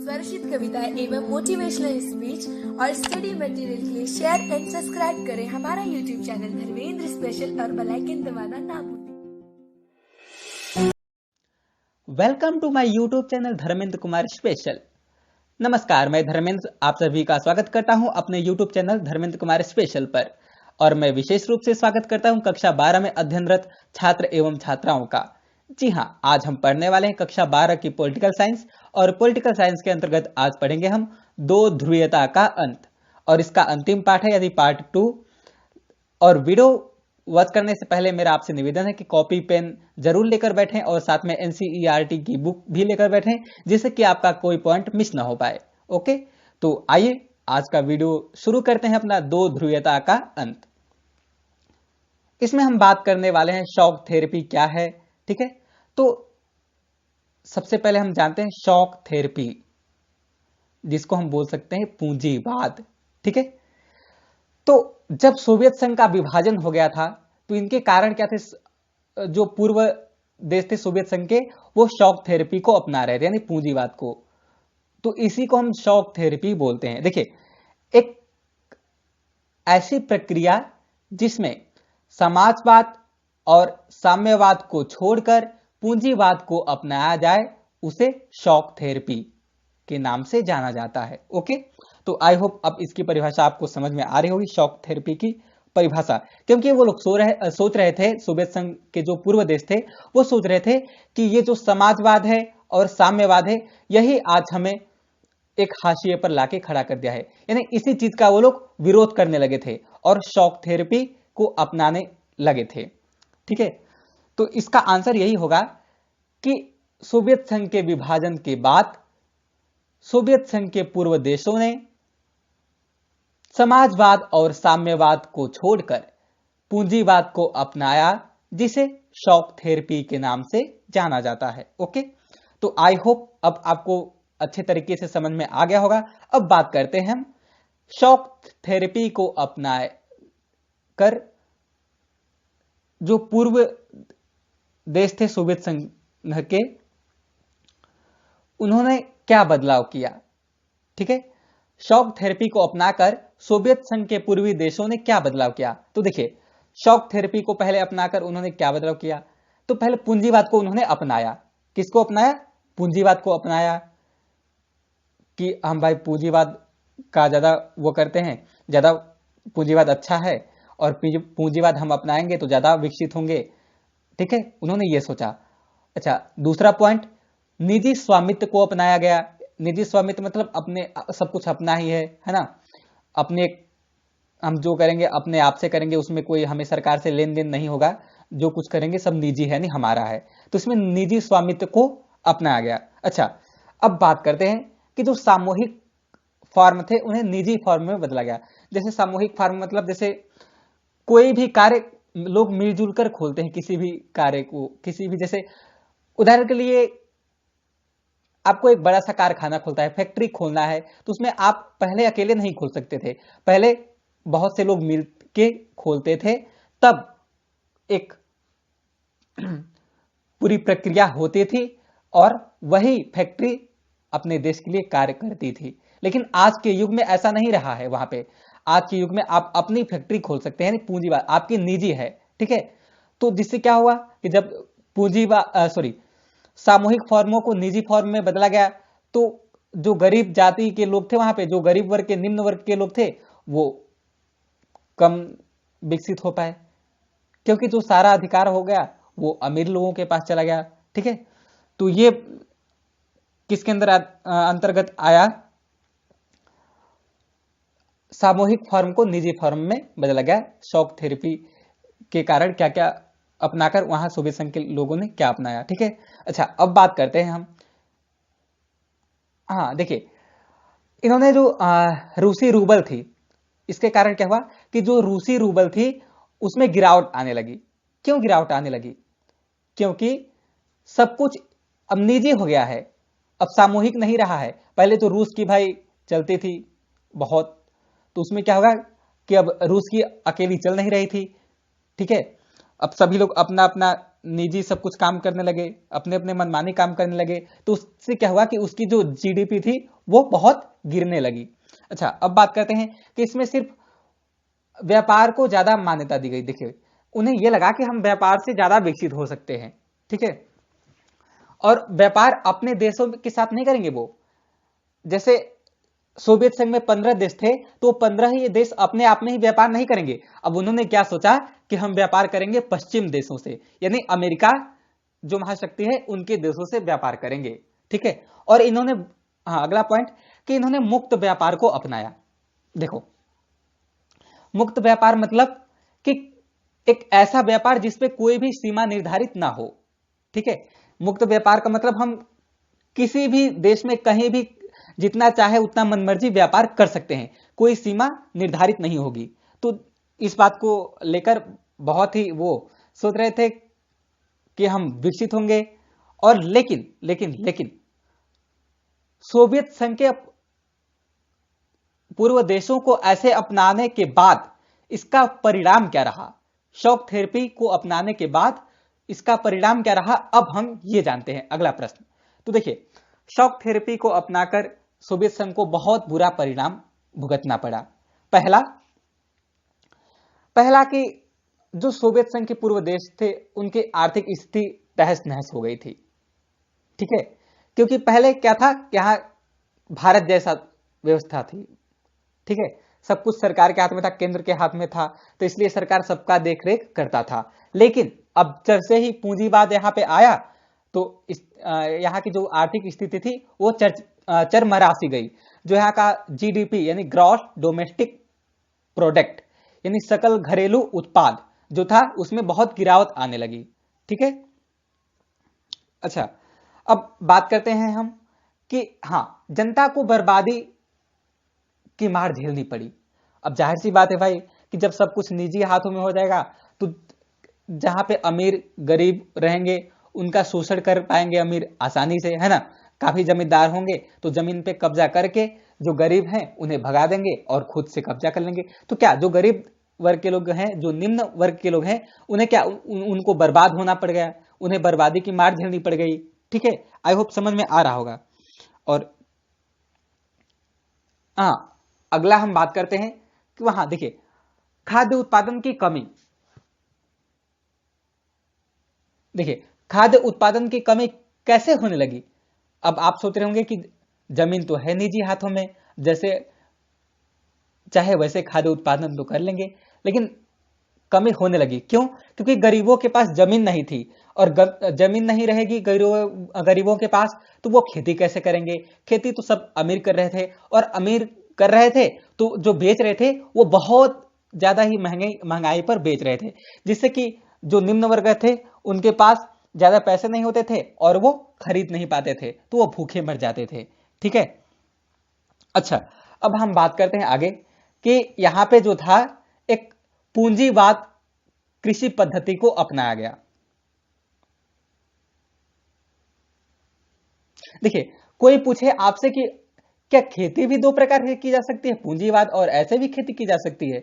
स्वरचित कविताएं एवं motivational speech और स्टडी मटेरियल के लिए शेयर एंड सब्सक्राइब करें हमारा यूट्यूब चैनल धर्मेंद्र स्पेशल और बेल आइकन दबाना ना भूलें। Welcome to my YouTube channel Dharmendra Kumar special. नमस्कार, मैं धर्मेंद्र आप सभी का स्वागत करता हूं अपने YouTube channel Dharmendra Kumar special पर। और मैं विशेष रूप से स्वागत करता हूं कक्षा 12 में अध्ययनरत छात्र एवं छात्राओं का। जी हां, आज हम पढ़ने वाले हैं कक्षा 12 की पॉलिटिकल साइंस। और पॉलिटिकल साइंस के अंतर्गत आज पढ़ेंगे हम दो ध्रुवीयता का अंत। और इसका अंतिम पाठ है, यानी पार्ट 2। और वीडियो वॉच करने से पहले मेरा आपसे निवेदन है कि कॉपी पेन जरूर लेकर बैठें और साथ में एनसीईआरटी की बुक भी लेकर बैठें, जिससे कि आपका कोई पॉइंट मिस ना हो पाए। ओके, तो आइए आज का वीडियो शुरू करते हैं अपना दो ध्रुवीयता का अंत। इसमें हम बात करने वाले हैं शॉक थेरेपी क्या है। ठीक है, तो सबसे पहले हम जानते हैं शॉक थेरेपी, जिसको हम बोल सकते हैं पूंजीवाद। ठीक है, तो जब सोवियत संघ का विभाजन हो गया था तो इनके कारण क्या थे? जो पूर्व देश थे सोवियत संघ के, वो शॉक थेरेपी को अपना रहे थे, यानी पूंजीवाद को। तो इसी को हम शॉक थेरेपी बोलते हैं। देखिए, एक ऐसी प्रक्रिया जिसमें समाजवाद और साम्यवाद को छोड़कर पूंजीवाद को अपनाया जाए, उसे शॉक थेरेपी के नाम से जाना जाता है। ओके, तो आई होप अब इसकी परिभाषा आपको समझ में आ रही होगी, शॉक थेरेपी की परिभाषा। क्योंकि वो लोग सोच रहे थे, सोवियत संघ के जो पूर्व देश थे वो सोच रहे थे कि ये जो समाजवाद है और साम्यवाद है, यही आज हमें एक हाशिए पर लाके खड़ा कर दिया है। यानी इसी चीज का वो लोग विरोध करने लगे थे और शॉक थेरेपी को अपनाने लगे थे। ठीक है, तो इसका आंसर यही होगा कि सोवियत संघ के विभाजन के बाद सोवियत संघ के पूर्व देशों ने समाजवाद और साम्यवाद को छोड़कर पूंजीवाद को अपनाया, जिसे शॉक थेरेपी के नाम से जाना जाता है। ओके, तो आई होप अब आपको अच्छे तरीके से समझ में आ गया होगा। अब बात करते हैं हम शॉक थेरेपी को अपना कर जो पूर्व देश थे सोवियत संघ के, उन्होंने क्या बदलाव किया। ठीक है, शॉक थेरेपी को अपनाकर सोवियत संघ के पूर्वी देशों ने क्या बदलाव किया। तो देखिए, शॉक थेरेपी को पहले अपनाकर उन्होंने क्या बदलाव किया। तो पहले पूंजीवाद को उन्होंने अपनाया। किसको अपनाया? पूंजीवाद को अपनाया कि हम भाई पूंजीवाद का ज्यादा वो करते हैं, ज्यादा पूंजीवाद अच्छा है और पूंजीवाद हम अपनाएंगे तो ज्यादा विकसित होंगे। ठीक है, उन्होंने ये सोचा। अच्छा, दूसरा पॉइंट, निजी स्वामित्व को अपनाया गया। निजी स्वामित्व मतलब अपने सब कुछ अपना ही है ना। अपने हम जो करेंगे अपने आप से करेंगे, उसमें कोई हमें सरकार से लेन देन नहीं होगा। जो कुछ करेंगे सब निजी है, नहीं हमारा है। तो इसमें निजी स्वामित्व को अपनाया गया। अच्छा, अब बात करते हैं कि जो सामूहिक फॉर्म थे उन्हें निजी फॉर्म में बदला गया। जैसे सामूहिक फॉर्म मतलब जैसे कोई भी कार्य लोग मिलजुल कर खोलते हैं, किसी भी कार्य को, किसी भी, जैसे उदाहरण के लिए आपको एक बड़ा सा कारखाना खोलता है, फैक्ट्री खोलना है, तो उसमें आप पहले अकेले नहीं खोल सकते थे, पहले बहुत से लोग मिल के खोलते थे, तब एक पूरी प्रक्रिया होती थी और वही फैक्ट्री अपने देश के लिए कार्य करती थी। लेकिन आज के युग में ऐसा नहीं रहा है। वहां पे आज के युग में आप अपनी फैक्ट्री खोल सकते हैं, पूंजीवाद आपकी निजी है। ठीक है, तो जिससे क्या हुआ कि जब सामूहिक फॉर्मों को निजी फॉर्म में बदला गया, तो जो गरीब जाति के लोग थे वहां पे, जो गरीब वर्ग के, निम्न वर्ग के लोग थे, वो कम विकसित हो पाए, क्योंकि जो सारा अधिकार हो गया वो अमीर लोगों के पास चला गया। ठीक है, तो ये किसके अंदर अंतर्गत आया? सामूहिक फॉर्म को निजी फॉर्म में बदला गया। शॉक थेरेपी के कारण क्या क्या अपनाकर वहां सोवियत संघ के लोगों ने क्या अपनाया। ठीक है, अच्छा अब बात करते हैं हम। हाँ देखिए, इन्होंने जो रूसी रूबल थी, इसके कारण क्या हुआ कि जो रूसी रूबल थी उसमें गिरावट आने लगी। क्यों गिरावट आने लगी? क्योंकि सब कुछ अब निजी हो गया है, अब सामूहिक नहीं रहा है। पहले तो रूस की भाई चलती थी बहुत, तो उसमें क्या होगा कि अब रूस की अकेली चल नहीं रही थी। ठीक है, अब सभी लोग अपना अपना निजी सब कुछ काम करने लगे, अपने अपने मनमानी काम करने लगे, तो उससे क्या हुआ कि उसकी जो जीडीपी थी वो बहुत गिरने लगी। अच्छा, अब बात करते हैं कि इसमें सिर्फ व्यापार को ज्यादा मान्यता दी गई। देखिए, उन्हें यह लगा कि हम व्यापार से ज्यादा विकसित हो सकते हैं, ठीक है। और व्यापार अपने देशों के साथ नहीं करेंगे वो, जैसे सोवियत संघ में 15 देश थे, तो 15 ही देश अपने आप में ही व्यापार नहीं करेंगे। अब उन्होंने क्या सोचा कि हम व्यापार करेंगे पश्चिम देशों से, यानी अमेरिका जो महाशक्ति है उनके देशों से व्यापार करेंगे, ठीक है। और इन्होंने, हाँ अगला पॉइंट, कि इन्होंने मुक्त व्यापार को अपनाया। देखो, मुक्त व्यापार मतलब कि एक ऐसा व्यापार जिसपे कोई भी सीमा निर्धारित ना हो, ठीक है। मुक्त व्यापार का मतलब हम किसी भी देश में कहीं भी जितना चाहे उतना मनमर्जी व्यापार कर सकते हैं, कोई सीमा निर्धारित नहीं होगी। तो इस बात को लेकर बहुत ही वो सोच रहे थे कि हम विकसित होंगे। और लेकिन लेकिन लेकिन सोवियत संघ के पूर्व देशों को ऐसे अपनाने के बाद इसका परिणाम क्या रहा? शॉक थेरेपी को अपनाने के बाद इसका परिणाम क्या रहा, अब हम ये जानते हैं। अगला प्रश्न, तो देखिए, शॉक थेरेपी को अपनाकर सोवियत संघ को बहुत बुरा परिणाम भुगतना पड़ा। पहला कि जो सोवियत संघ के पूर्व देश थे उनकी आर्थिक स्थिति तहस नहस हो गई थी, ठीक है। क्योंकि पहले क्या था, यहाँ भारत जैसा व्यवस्था थी, ठीक है। सब कुछ सरकार के हाथ में था, केंद्र के हाथ में था, तो इसलिए सरकार सबका देखरेख करता था। लेकिन अब जब से ही पूंजीवाद यहाँ पे आया, तो यहाँ की जो आर्थिक स्थिति थी वो चरमरा-सी गई। जो यहाँ का जीडीपी यानी ग्रॉस डोमेस्टिक प्रोडक्ट यानी सकल घरेलू उत्पाद जो था उसमें बहुत गिरावट आने लगी, ठीक है। अच्छा, अब बात करते हैं हम कि हाँ, जनता को बर्बादी की मार झेलनी पड़ी। अब जाहिर सी बात है भाई कि जब सब कुछ निजी हाथों में हो जाएगा तो जहां पे अमीर गरीब रहेंगे उनका शोषण कर पाएंगे अमीर आसानी से, है ना। काफी जमींदार होंगे तो जमीन पे कब्जा करके जो गरीब हैं उन्हें भगा देंगे और खुद से कब्जा कर लेंगे। तो क्या जो गरीब वर्ग के लोग हैं, जो निम्न वर्ग के लोग हैं, उन्हें क्या उनको बर्बाद होना पड़ गया, उन्हें बर्बादी की मार झेलनी पड़ गई, ठीक है। आई होप समझ में आ रहा होगा। और हाँ, अगला हम बात करते हैं कि वहां देखिए, खाद्य उत्पादन की कमी। देखिए, खाद्य उत्पादन की कमी कैसे होने लगी? अब आप सोच रहे होंगे कि जमीन तो है निजी हाथों में, जैसे चाहे वैसे खाद्य उत्पादन तो कर लेंगे, लेकिन कमी होने लगी। क्यों? क्योंकि गरीबों के पास जमीन नहीं थी, और जमीन नहीं रहेगी गरीबों के पास तो वो खेती कैसे करेंगे? खेती तो सब अमीर कर रहे थे, और अमीर कर रहे थे तो जो बेच रहे थे वो बहुत ज्यादा ही महंगाई पर बेच रहे थे, जिससे कि जो निम्न वर्ग थे उनके पास ज्यादा पैसे नहीं होते थे और वो खरीद नहीं पाते थे, तो वो भूखे मर जाते थे, ठीक है। अच्छा, अब हम बात करते हैं आगे कि यहां पे जो था एक पूंजीवाद कृषि पद्धति को अपनाया गया। देखिए, कोई पूछे आपसे कि क्या खेती भी दो प्रकार से की जा सकती है, पूंजीवाद और ऐसे भी खेती की जा सकती है,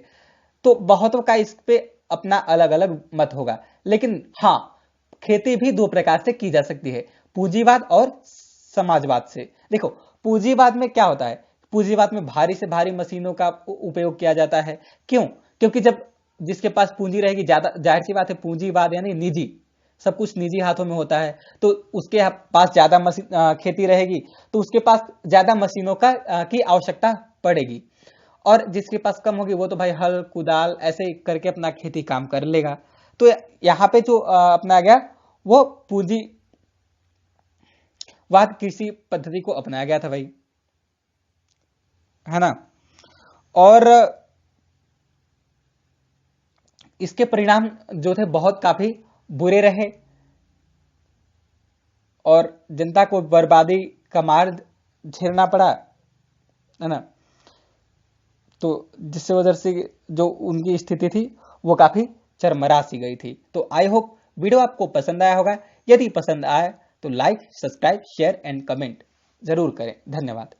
तो बहुतों का इस पे अपना अलग अलग मत होगा। लेकिन हाँ, खेती भी दो प्रकार से की जा सकती है, पूंजीवाद और समाजवाद से। देखो, पूंजीवाद में क्या होता है, पूंजीवाद में भारी से भारी मशीनों का उपयोग किया जाता है। क्यों? क्योंकि जब जिसके पास पूंजी रहेगी, ज्यादा जाहिर सी बात है, पूंजीवाद यानी निजी, सब कुछ निजी हाथों में होता है, तो उसके पास ज्यादा खेती रहेगी, तो उसके पास ज्यादा मशीनों की आवश्यकता पड़ेगी। और जिसके पास कम होगी वो तो भाई हल कुदाल ऐसे करके अपना खेती काम कर लेगा। तो यहाँ पे जो अपनाया गया वो पूंजीवाद कृषि पद्धति को अपनाया गया था भाई, है ना। और इसके परिणाम जो थे बहुत काफी बुरे रहे, और जनता को बर्बादी का मार झेलना पड़ा, है ना। तो जिससे वजह से जो उनकी स्थिति थी वो काफी चरमरा सी गई थी। तो आई होप वीडियो आपको पसंद आया होगा। यदि पसंद आया तो like, subscribe, share and comment जरूर करें। धन्यवाद।